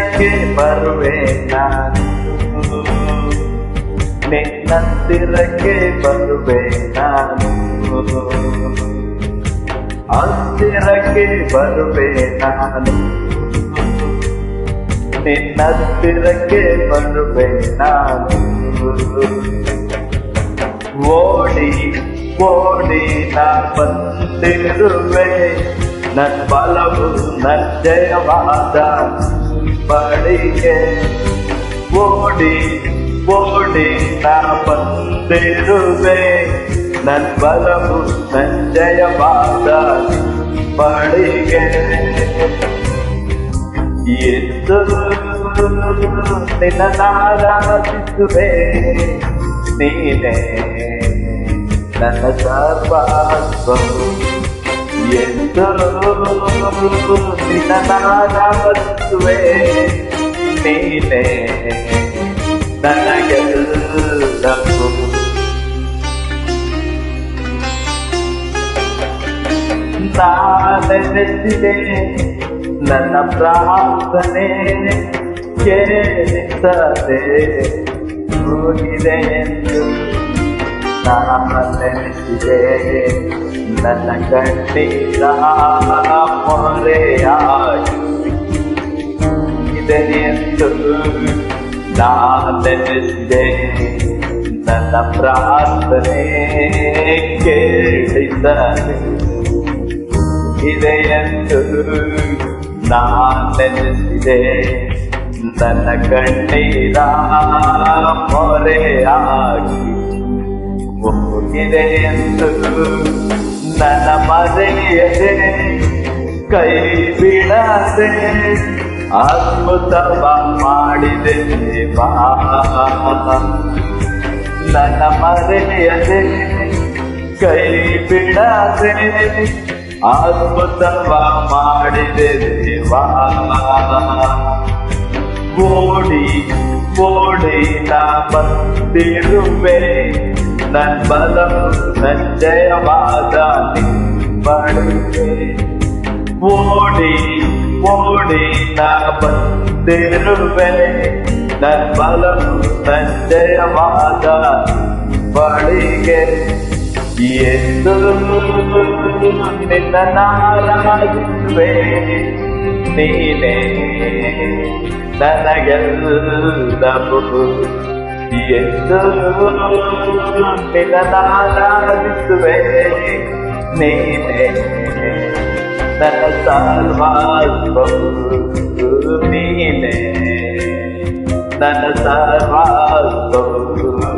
ಹತ್ತಿರಕ್ಕೆ ಬರುವೆ ನಾನು, ನಿನ್ನತ್ತಿರಕ್ಕೆ ಬರುವೆ ನಾನು, ಹತ್ತಿರಕ್ಕೆ ಬರುವೆ ನಾನು, ನಿನ್ನತ್ತಿರಕ್ಕೆ ಬರುವೆ ನಾನು. ಓಡಿ ಓಡಿ ನಾ ಬಂದಿರುವೆ, ನನ್ ಬಲವು ನನ್ ಜಯವಾದ ಬಳಿಗೆ. ಓಡಿ ಓಡಿ ನಾ ಬಂದಿರುವೆ, ನನ್ ಬಲವು ನನ್ ಜಯವಾದ ಬಳಿಗೆ. ಎದ್ದು ನಿನ್ನಾರಾಧಿಸುವೆ, ನೀನೇ ನನ್ನ ಸರ್ವಸ್ವವು. ಎಂದು ನಿನ್ನಾರಾಧಿಸುವೆ, ನೀನೇ ನನಗೆಲ್ಲವೂ. ನಾನೆನೆಸಿದೆ ನನ್ನ ಪ್ರಾರ್ಥನೆ ಕೇಳಿಸದೆ ಹೋಗಿದೆ ಎಂದು. ನಾನೆನೆಸಿದೆ ನನ್ನ ಕಣ್ಣೀರ ಮೊರೆಯಾಗಿದೆ ಎಂದು. ನಾನೆನೆಸಿದೆ ನನ್ನ ಪ್ರಾರ್ಥನೆ ಕೇಳಿಸದೆ ಇದೆ ಎಂದು. ನಾನೆನೆಸಿದೆ ನನ್ನ ಕಣ್ಣೀರ ಮೊರೆಯಾಗಿ ಹೋಗಿದೆ ಎಂದು. ನನ್ನ ಮರೆಯದೆ ಕೈ ಬಿಡದೆ ಅದ್ಭುತವ ಮಾಡಿದೆ ದೇವಾ. ನನ್ನ ಮರೆಯದೆ ಕೈ ಬಿಡದೆ ಅದ್ಭುತವ ಮಾಡಿದೆ ದೇವಾ. ಓಡಿ ಓಡಿ ನಾ ಬಂದಿರುವೆ, ನನ್ ಬಲವು ನನ್ ಜಯವಾದ ಬಳಿಗೆ. ಓಡಿ ಓಡಿ ನಾ ಬಂದಿರುವೆ, ನನ್ ಬಲವು ನನ್ ಜಯವಾದ ಬಳಿಗೆ. ಎಂದು ನಿನ್ನಾರಾಧಿಸುವೆ, ನೀನೇ ನನಗೆಲ್ಲವೂ. ಎಂದು ನಿನ್ನಾರಾಧಿಸುವೆ, ನೀನೇ ನನ್ನ ಸರ್ವಸ್ವವು. ನೀನೇ ನನ್ನ ಸರ್ವಸ್ವವು.